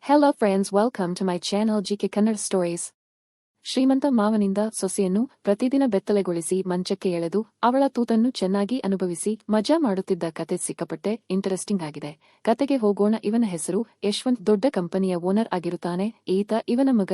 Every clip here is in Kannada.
Hello friends, welcome to my channel GK Kannada Stories. ಶ್ರೀಮಂತ ಮಾವನಿಂದ ಸೊಸೆಯನ್ನು ಪ್ರತಿದಿನ ಬೆತ್ತಲೆಗೊಳಿಸಿ ಮಂಚಕ್ಕೆ ಎಳೆದು ಅವಳ ತೂತನ್ನು ಚೆನ್ನಾಗಿ ಅನುಭವಿಸಿ ಮಜಾ ಮಾಡುತ್ತಿದ್ದ ಕತೆ ಸಿಕ್ಕಾಪಟ್ಟೆ ಇಂಟರೆಸ್ಟಿಂಗ್ ಆಗಿದೆ. ಕತೆಗೆ ಹೋಗೋಣ. ಇವನ ಹೆಸರು ಯಶವಂತ್. ದೊಡ್ಡ ಕಂಪನಿಯ ಓನರ್ ಆಗಿರುತ್ತಾನೆ ಈತ. ಇವನ ಮಗ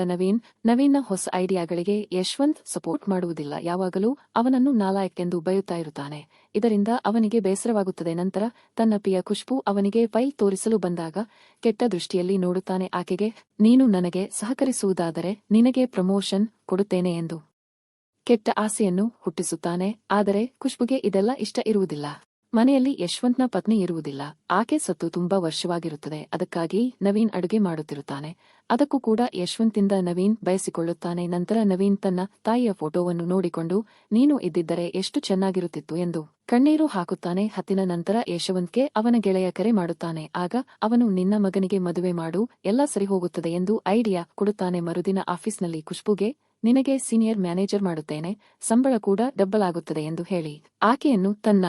ನವೀನ್ನ ಹೊಸ ಐಡಿಯಾಗಳಿಗೆ ಯಶವಂತ್ ಸಪೋರ್ಟ್ ಮಾಡುವುದಿಲ್ಲ. ಯಾವಾಗಲೂ ಅವನನ್ನು ನಾಲಾಯಕ್ ಎಂದು ಬೈಯುತ್ತಾ ಇರುತ್ತಾನೆ. ಇದರಿಂದ ಅವನಿಗೆ ಬೇಸರವಾಗುತ್ತದೆ. ನಂತರ ತನ್ನ ಪ್ರಿಯ ಖುಷ್ಬು ಅವನಿಗೆ ಫೈಲ್ ತೋರಿಸಲು ಬಂದಾಗ ಕೆಟ್ಟ ದೃಷ್ಟಿಯಲ್ಲಿ ನೋಡುತ್ತಾನೆ. ಆಕೆಗೆ ನೀನು ನನಗೆ ಸಹಕರಿಸುವುದಾದರೆ ನಿನಗೆ ಪ್ರಮೋಷನ್ ಕೊಡುತ್ತೇನೆ ಎಂದು ಕೆಟ್ಟ ಆಸೆಯನ್ನು ಹುಟ್ಟಿಸುತ್ತಾನೆ. ಆದರೆ ಖುಷ್ಬುಗೆ ಇದೆಲ್ಲ ಇಷ್ಟ ಇರುವುದಿಲ್ಲ. ಮನೆಯಲ್ಲಿ ಯಶವಂತ್ನ ಪತ್ನಿ ಇರುವುದಿಲ್ಲ. ಆಕೆ ಸತ್ತು ತುಂಬಾ ವರ್ಷವಾಗಿರುತ್ತದೆ. ಅದಕ್ಕಾಗಿ ನವೀನ್ ಅಡುಗೆ ಮಾಡುತ್ತಿರುತ್ತಾನೆ. ಅದಕ್ಕೂ ಕೂಡ ಯಶವಂತಿಂದ ನವೀನ್ ಬಯಸಿಕೊಳ್ಳುತ್ತಾನೆ. ನಂತರ ನವೀನ್ ತನ್ನ ತಾಯಿಯ ಫೋಟೋವನ್ನು ನೋಡಿಕೊಂಡು ನೀನು ಇದ್ದಿದ್ದರೆ ಎಷ್ಟು ಚೆನ್ನಾಗಿರುತ್ತಿತ್ತು ಎಂದು ಕಣ್ಣೀರು ಹಾಕುತ್ತಾನೆ. ಹತ್ತಿನ ನಂತರ ಯಶವಂತ್ಗೆ ಅವನ ಗೆಳೆಯ ಕರೆ ಮಾಡುತ್ತಾನೆ. ಆಗ ಅವನು ನಿನ್ನ ಮಗನಿಗೆ ಮದುವೆ ಮಾಡು, ಎಲ್ಲ ಸರಿ ಹೋಗುತ್ತದೆ ಎಂದು ಐಡಿಯಾ ಕೊಡುತ್ತಾನೆ. ಮರುದಿನ ಆಫೀಸ್ನಲ್ಲಿ ಖುಷ್ಬುಗೆ ನಿನಗೆ ಸೀನಿಯರ್ ಮ್ಯಾನೇಜರ್ ಮಾಡುತ್ತೇನೆ, ಸಂಬಳ ಕೂಡ ಡಬ್ಬಲ್ ಆಗುತ್ತದೆ ಎಂದು ಹೇಳಿ ಆಕೆಯನ್ನು ತನ್ನ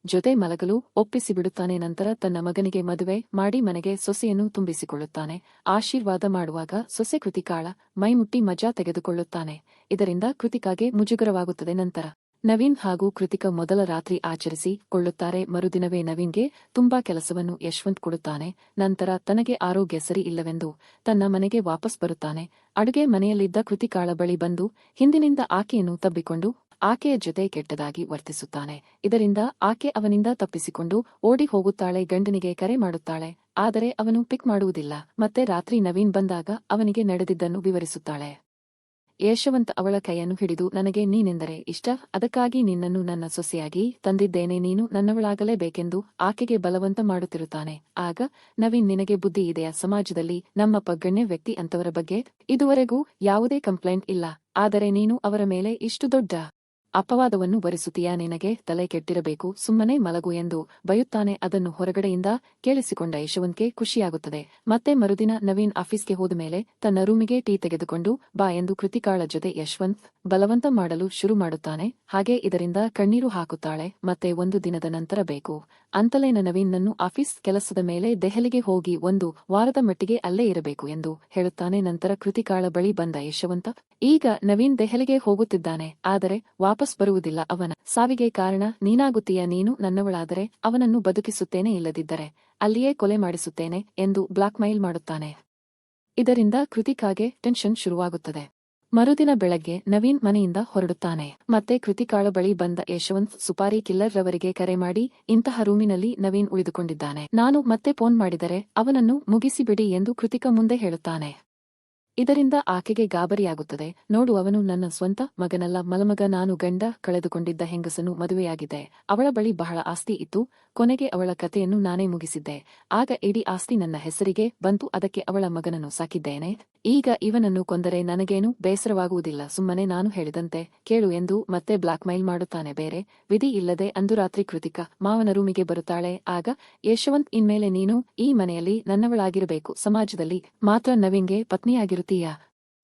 ಜೊತೆ ಮಲಗಲು ಒಪ್ಪಿಸಿಬಿಡುತ್ತಾನೆ. ನಂತರ ತನ್ನ ಮಗನಿಗೆ ಮದುವೆ ಮಾಡಿ ಮನೆಗೆ ಸೊಸೆಯನ್ನು ತುಂಬಿಸಿಕೊಳ್ಳುತ್ತಾನೆ. ಆಶೀರ್ವಾದ ಮಾಡುವಾಗ ಸೊಸೆ ಕೃತಿಕಾಳ ಮೈಮುಟ್ಟಿ ಮಜಾ ತೆಗೆದುಕೊಳ್ಳುತ್ತಾನೆ. ಇದರಿಂದ ಕೃತಿಕಾಗೆ ಮುಜುಗರವಾಗುತ್ತದೆ. ನಂತರ ನವೀನ್ ಹಾಗೂ ಕೃತಿಕಾ ಮೊದಲ ರಾತ್ರಿ ಆಚರಿಸಿ ಕೊಳ್ಳುತ್ತಾರೆ. ಮರುದಿನವೇ ನವೀನ್ಗೆ ತುಂಬಾ ಕೆಲಸವನ್ನು ಯಶವಂತ್ ಕೊಡುತ್ತಾನೆ. ನಂತರ ತನಗೆ ಆರೋಗ್ಯ ಸರಿ ಇಲ್ಲವೆಂದು ತನ್ನ ಮನೆಗೆ ವಾಪಸ್ ಬರುತ್ತಾನೆ. ಅಡುಗೆ ಮನೆಯಲ್ಲಿದ್ದ ಕೃತಿಕಾಳ ಬಳಿ ಬಂದು ಹಿಂದಿನಿಂದ ಆಕೆಯನ್ನು ತಬ್ಬಿಕೊಂಡು ಆಕೆಯ ಜೊತೆ ಕೆಟ್ಟದಾಗಿ ವರ್ತಿಸುತ್ತಾನೆ. ಇದರಿಂದ ಆಕೆ ಅವನಿಂದ ತಪ್ಪಿಸಿಕೊಂಡು ಓಡಿ ಹೋಗುತ್ತಾಳೆ. ಗಂಡನಿಗೆ ಕರೆ ಮಾಡುತ್ತಾಳೆ, ಆದರೆ ಅವನು ಪಿಕ್ ಮಾಡುವುದಿಲ್ಲ. ಮತ್ತೆ ರಾತ್ರಿ ನವೀನ್ ಬಂದಾಗ ಅವನಿಗೆ ನಡೆದಿದ್ದನ್ನು ವಿವರಿಸುತ್ತಾಳೆ. ಯಶವಂತ್ ಅವಳ ಕೈಯನ್ನು ಹಿಡಿದು ನನಗೆ ನೀನೆಂದರೆ ಇಷ್ಟ, ಅದಕ್ಕಾಗಿ ನಿನ್ನನ್ನು ನನ್ನ ಸೊಸೆಯಾಗಿ ತಂದಿದ್ದೇನೆ, ನೀನು ನನ್ನವಳಾಗಲೇಬೇಕೆಂದು ಆಕೆಗೆ ಬಲವಂತ ಮಾಡುತ್ತಿರುತ್ತಾನೆ. ಆಗ ನವೀನ್ ನಿನಗೆ ಬುದ್ಧಿ ಇದೆಯಾ? ಸಮಾಜದಲ್ಲಿ ನಮ್ಮಪ್ಪ ಗಣ್ಯ ವ್ಯಕ್ತಿ, ಅಂತವರ ಬಗ್ಗೆ ಇದುವರೆಗೂ ಯಾವುದೇ ಕಂಪ್ಲೇಂಟ್ ಇಲ್ಲ, ಆದರೆ ನೀನು ಅವರ ಮೇಲೆ ಇಷ್ಟು ದೊಡ್ಡ ಅಪವಾದವನ್ನು ಭರಿಸುತ್ತೀಯಾ? ನಿನಗೆ ತಲೆ ಕೆಟ್ಟಿರಬೇಕು, ಸುಮ್ಮನೆ ಮಲಗು ಎಂದು ಬೈಯುತ್ತಾನೆ. ಅದನ್ನು ಹೊರಗಡೆಯಿಂದ ಕೇಳಿಸಿಕೊಂಡ ಯಶವಂತ್ಗೆ ಖುಷಿಯಾಗುತ್ತದೆ. ಮತ್ತೆ ಮರುದಿನ ನವೀನ್ ಆಫೀಸ್ಗೆ ಹೋದ ಮೇಲೆ ತನ್ನ ರೂಮಿಗೆ ಟೀ ತೆಗೆದುಕೊಂಡು ಬಾ ಎಂದು ಕೃತಿಕಾಳ ಜೊತೆ ಯಶವಂತ್ ಬಲವಂತ ಮಾಡಲು ಶುರು ಮಾಡುತ್ತಾನೆ. ಹಾಗೆ ಇದರಿಂದ ಕಣ್ಣೀರು ಹಾಕುತ್ತಾಳೆ. ಮತ್ತೆ ಒಂದು ದಿನದ ನಂತರ ಬೇಕು ಅಂತಲೇ ನವೀನ್ ನನ್ನು ಆಫೀಸ್ ಕೆಲಸದ ಮೇಲೆ ದೆಹಲಿಗೆ ಹೋಗಿ 1 ವಾರದ ಮಟ್ಟಿಗೆ ಅಲ್ಲೇ ಇರಬೇಕು ಎಂದು ಹೇಳುತ್ತಾನೆ. ನಂತರ ಕೃತಿಕಾಳ ಬಳಿ ಬಂದ ಯಶವಂತ ಈಗ ನವೀನ್ ದೆಹಲಿಗೆ ಹೋಗುತ್ತಿದ್ದಾನೆ, ಆದರೆ ವಾಪಸ್ ಬರುವುದಿಲ್ಲ. ಅವನ ಸಾವಿಗೆ ಕಾರಣ ನೀನಾಗುತ್ತೀಯ, ನೀನು ನನ್ನವಳಾದರೆ ಅವನನ್ನು ಬದುಕಿಸುತ್ತೇನೆ, ಇಲ್ಲದಿದ್ದರೆ ಅಲ್ಲಿಯೇ ಕೊಲೆ ಮಾಡಿಸುತ್ತೇನೆ ಎಂದು ಬ್ಲಾಕ್ ಮೇಲ್ ಮಾಡುತ್ತಾನೆ. ಇದರಿಂದ ಕೃತಿಕಾಗೆ ಟೆನ್ಷನ್ ಶುರುವಾಗುತ್ತದೆ. ಮರುದಿನ ಬೆಳಗ್ಗೆ ನವೀನ್ ಮನೆಯಿಂದ ಹೊರಡುತ್ತಾನೆ. ಮತ್ತೆ ಕೃತಿಕಾಳ ಬಳಿ ಬಂದ ಯಶವಂತ್ ಸುಪಾರಿ ಕಿಲ್ಲರ್ ರವರಿಗೆ ಕರೆ ಮಾಡಿ ಇಂತಹ ರೂಮಿನಲ್ಲಿ ನವೀನ್ ಉಳಿದುಕೊಂಡಿದ್ದಾನೆ, ನಾನು ಮತ್ತೆ ಫೋನ್ ಮಾಡಿದರೆ ಅವನನ್ನು ಮುಗಿಸಿಬಿಡಿ ಎಂದು ಕೃತಿಕಾ ಮುಂದೆ ಹೇಳುತ್ತಾನೆ. ಇದರಿಂದ ಆಕೆಗೆ ಗಾಬರಿಯಾಗುತ್ತದೆ. ನೋಡು, ಅವನು ನನ್ನ ಸ್ವಂತ ಮಗನಲ್ಲ, ಮಲಮಗ. ನಾನು ಗಂಡ ಕಳೆದುಕೊಂಡಿದ್ದ ಹೆಂಗಸನ್ನು ಮದುವೆಯಾಗಿದ್ದೆ. ಅವಳ ಬಳಿ ಬಹಳ ಆಸ್ತಿ ಇತ್ತು. ಕೊನೆಗೆ ಅವಳ ಕಥೆಯನ್ನು ನಾನೇ ಮುಗಿಸಿದ್ದೆ. ಆಗ ಇಡೀ ಆಸ್ತಿ ನನ್ನ ಹೆಸರಿಗೆ ಬಂತು. ಅದಕ್ಕೆ ಅವಳ ಮಗನನ್ನು ಸಾಕಿದ್ದೇನೆ. ಈಗ ಇವನನ್ನು ಕೊಂದರೆ ನನಗೇನು ಬೇಸರವಾಗುವುದಿಲ್ಲ. ಸುಮ್ಮನೆ ನಾನು ಹೇಳಿದಂತೆ ಕೇಳು ಎಂದು ಮತ್ತೆ ಬ್ಲಾಕ್ ಮೇಲ್ ಮಾಡುತ್ತಾನೆ. ಬೇರೆ ವಿಧಿ ಇಲ್ಲದೆ ಅಂದು ರಾತ್ರಿ ಕೃತಿಕಾ ಮಾವನ ರೂಮಿಗೆ ಬರುತ್ತಾಳೆ. ಆಗ ಯಶವಂತ್ ಇನ್ಮೇಲೆ ನೀನು ಈ ಮನೆಯಲ್ಲಿ ನನ್ನವಳಾಗಿರಬೇಕು, ಸಮಾಜದಲ್ಲಿ ಮಾತ್ರ ನವೀನ್ಗೆ ಪತ್ನಿಯಾಗಿರುತ್ತೀಯಾ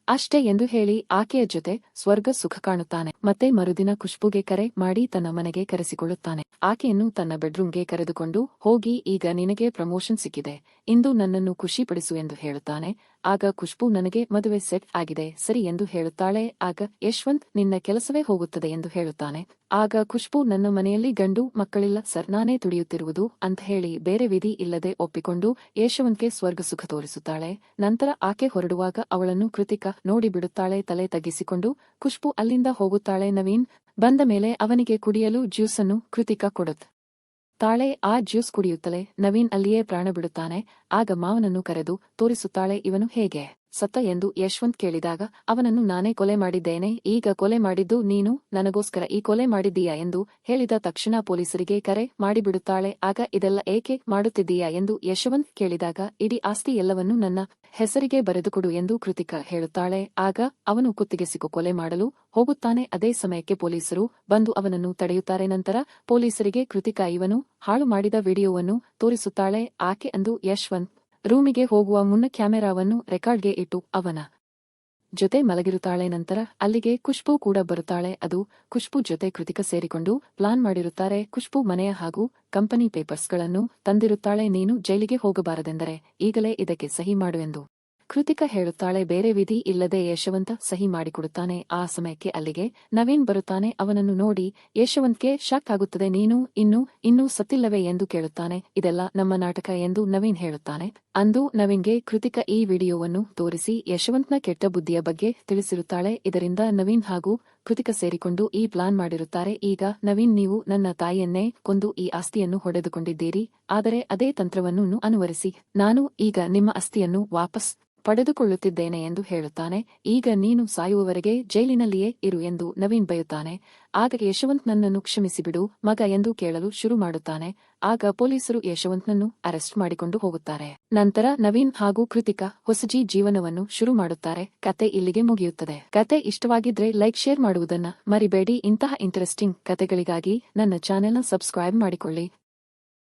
ಅಷ್ಟೇ ಎಂದು ಹೇಳಿ ಆಕೆಯ ಜೊತೆ ಸ್ವರ್ಗ ಸುಖ ಕಾಣುತ್ತಾನೆ. ಮತ್ತೆ ಮರುದಿನ ಖುಷ್ಬುಗೆ ಕರೆ ಮಾಡಿ ತನ್ನ ಮನೆಗೆ ಕರೆಸಿಕೊಳ್ಳುತ್ತಾನೆ. ಆಕೆಯನ್ನು ತನ್ನ ಬೆಡ್ರೂಮ್ಗೆ ಕರೆದುಕೊಂಡು ಹೋಗಿ ಈಗ ನಿನಗೆ ಪ್ರಮೋಷನ್ ಸಿಕ್ಕಿದೆ, ಇಂದು ನನ್ನನ್ನು ಖುಷಿಪಡಿಸು ಎಂದು ಹೇಳುತ್ತಾನೆ. ಆಗ ಖುಷ್ಬು ನನಗೆ ಮದುವೆ ಸೆಟ್ ಆಗಿದೆ ಸರಿ ಎಂದು ಹೇಳುತ್ತಾಳೆ. ಆಗ ಯಶವಂತ್ ನಿನ್ನ ಕೆಲಸವೇ ಹೋಗುತ್ತದೆ ಎಂದು ಹೇಳುತ್ತಾನೆ. ಆಗ ಖುಷ್ಬು ನನ್ನ ಮನೆಯಲ್ಲಿ ಗಂಡು ಮಕ್ಕಳಿಲ್ಲ ಸರ್, ನಾನೇ ದುಡಿಯುತ್ತಿರುವುದು ಅಂತ ಹೇಳಿ ಬೇರೆ ವಿಧಿ ಇಲ್ಲದೆ ಒಪ್ಪಿಕೊಂಡು ಯಶವಂತ್ಗೆ ಸ್ವರ್ಗ ಸುಖ ತೋರಿಸುತ್ತಾಳೆ. ನಂತರ ಆಕೆ ಹೊರಡುವಾಗ ಅವಳನ್ನು ಕೃತಿಕಾ ನೋಡಿಬಿಡುತ್ತಾಳೆ. ತಲೆ ತಗ್ಗಿಸಿಕೊಂಡು ಖುಷ್ಬು ಅಲ್ಲಿಂದ ಹೋಗುತ್ತಾಳೆ. ನವೀನ್ ಬಂದ ಮೇಲೆ ಅವನಿಗೆ ಕುಡಿಯಲು ಜ್ಯೂಸನ್ನು ಕೃತಿಕಾ ಕೊಡುತ್ತಾಳೆ. ಆ ಜ್ಯೂಸ್ ಕುಡಿಯುತ್ತಲೇ ನವೀನ್ ಅಲ್ಲಿಯೇ ಪ್ರಾಣ ಬಿಡುತ್ತಾನೆ. ಆಗ ಮಾವನನ್ನು ಕರೆದು ತೋರಿಸುತ್ತಾಳೆ. ಇವನು ಹೇಗೆ ಸತ್ತ ಎಂದು ಯಶವಂತ್ ಕೇಳಿದಾಗ ಅವನನ್ನು ನಾನೇ ಕೊಲೆ ಮಾಡಿದ್ದೇನೆ, ಈಗ ಕೊಲೆ ಮಾಡಿದ್ದು ನೀನು, ನನಗೋಸ್ಕರ ಈ ಕೊಲೆ ಮಾಡಿದ್ದೀಯಾ ಎಂದು ಹೇಳಿದ ತಕ್ಷಣ ಪೊಲೀಸರಿಗೆ ಕರೆ ಮಾಡಿಬಿಡುತ್ತಾಳೆ. ಆಗ ಇದೆಲ್ಲ ಏಕೆ ಮಾಡುತ್ತಿದ್ದೀಯಾ ಎಂದು ಯಶವಂತ್ ಕೇಳಿದಾಗ ಇಡೀ ಆಸ್ತಿ ಎಲ್ಲವನ್ನೂ ನನ್ನ ಹೆಸರಿಗೆ ಬರೆದುಕೊಡು ಎಂದು ಕೃತಿಕಾ ಹೇಳುತ್ತಾಳೆ. ಆಗ ಅವನು ಕುತ್ತಿಗೆ ಸಿಕ್ಕು ಕೊಲೆ ಮಾಡಲು ಹೋಗುತ್ತಾನೆ. ಅದೇ ಸಮಯಕ್ಕೆ ಪೊಲೀಸರು ಬಂದು ಅವನನ್ನು ತಡೆಯುತ್ತಾರೆ. ನಂತರ ಪೊಲೀಸರಿಗೆ ಕೃತಿಕಾ ಇವನು ಹಾಳು ಮಾಡಿದ ವಿಡಿಯೋವನ್ನು ತೋರಿಸುತ್ತಾಳೆ. ಆಕೆ ಅಂದು ಯಶವಂತ್ ರೂಮಿಗೆ ಹೋಗುವ ಮುನ್ನ ಕ್ಯಾಮೆರಾವನ್ನು ರೆಕಾರ್ಡ್ಗೆ ಇಟ್ಟು ಅವನ ಜೊತೆ ಮಲಗಿರುತ್ತಾಳೆ. ನಂತರ ಅಲ್ಲಿಗೆ ಖುಷ್ಬೂ ಕೂಡ ಬರುತ್ತಾಳೆ. ಅದು ಖುಷ್ಬೂ ಜೊತೆ ಕೃತಿಕ ಸೇರಿಕೊಂಡು ಪ್ಲಾನ್ ಮಾಡಿರುತ್ತಾರೆ. ಖುಷ್ಬೂ ಮನೆಯ ಹಾಗೂ ಕಂಪನಿ ಪೇಪರ್ಸ್ಗಳನ್ನು ತಂದಿರುತ್ತಾಳೆ. ನೀನು ಜೈಲಿಗೆ ಹೋಗಬಾರದೆಂದರೆ ಈಗಲೇ ಇದಕ್ಕೆ ಸಹಿ ಮಾಡು ಎಂದು ಕೃತಿಕ ಹೇಳುತ್ತಾಳೆ. ಬೇರೆ ವಿಧಿ ಇಲ್ಲದೆ ಯಶವಂತ ಸಹಿ ಮಾಡಿಕೊಡುತ್ತಾನೆ. ಆ ಸಮಯಕ್ಕೆ ಅಲ್ಲಿಗೆ ನವೀನ್ ಬರುತ್ತಾನೆ. ಅವನನ್ನು ನೋಡಿ ಯಶವಂತ್ಗೆ ಶಾಕ್ ಆಗುತ್ತದೆ. ನೀನು ಇನ್ನೂ ಸತ್ತಿಲ್ಲವೇ ಎಂದು ಕೇಳುತ್ತಾನೆ. ಇದೆಲ್ಲ ನಮ್ಮ ನಾಟಕ ಎಂದು ನವೀನ್ ಹೇಳುತ್ತಾನೆ. ಅಂದು ನವೀನ್ಗೆ ಕೃತಿಕ ಈ ವಿಡಿಯೋವನ್ನು ತೋರಿಸಿ ಯಶವಂತ್ನ ಕೆಟ್ಟ ಬುದ್ಧಿಯ ಬಗ್ಗೆ ತಿಳಿಸಿರುತ್ತಾಳೆ. ಇದರಿಂದ ನವೀನ್ ಹಾಗೂ ಕೃತಿಕ ಸೇರಿಕೊಂಡು ಈ ಪ್ಲಾನ್ ಮಾಡಿರುತ್ತಾರೆ. ಈಗ ನವೀನ್, ನೀವು ನನ್ನ ತಾಯಿಯನ್ನೇ ಕೊಂದು ಈ ಆಸ್ತಿಯನ್ನು ಹೊಡೆದುಕೊಂಡಿದ್ದೀರಿ. ಆದರೆ ಅದೇ ತಂತ್ರವನ್ನು ಅನುವರಿಸಿ ನಾನು ಈಗ ನಿಮ್ಮ ಆಸ್ತಿಯನ್ನು ವಾಪಸ್ ಪಡೆದುಕೊಳ್ಳುತ್ತಿದ್ದೇನೆ ಎಂದು ಹೇಳುತ್ತಾನೆ. ಈಗ ನೀನು ಸಾಯುವವರೆಗೆ ಜೈಲಿನಲ್ಲಿಯೇ ಇರು ಎಂದು ನವೀನ್ ಬಯುತ್ತಾನೆ. ಆಗ ಯಶವಂತ್, ನನ್ನನ್ನು ಕ್ಷಮಿಸಿಬಿಡು ಮಗ ಎಂದು ಕೇಳಲು ಶುರು ಮಾಡುತ್ತಾನೆ. ಆಗ ಪೊಲೀಸರು ಯಶವಂತ್ನನ್ನು ಅರೆಸ್ಟ್ ಮಾಡಿಕೊಂಡು ಹೋಗುತ್ತಾರೆ. ನಂತರ ನವೀನ್ ಹಾಗೂ ಕೃತಿಕಾ ಹೊಸಜಿ ಜೀವನವನ್ನು ಶುರು ಮಾಡುತ್ತಾರೆ. ಕತೆ ಇಲ್ಲಿಗೆ ಮುಗಿಯುತ್ತದೆ. ಕತೆ ಇಷ್ಟವಾಗಿದ್ರೆ ಲೈಕ್, ಶೇರ್ ಮಾಡುವುದನ್ನ ಮರಿಬೇಡಿ. ಇಂತಹ ಇಂಟ್ರೆಸ್ಟಿಂಗ್ ಕತೆಗಳಿಗಾಗಿ ನನ್ನ ಚಾನೆಲ್ನ ಸಬ್ಸ್ಕ್ರೈಬ್ ಮಾಡಿಕೊಳ್ಳಿ.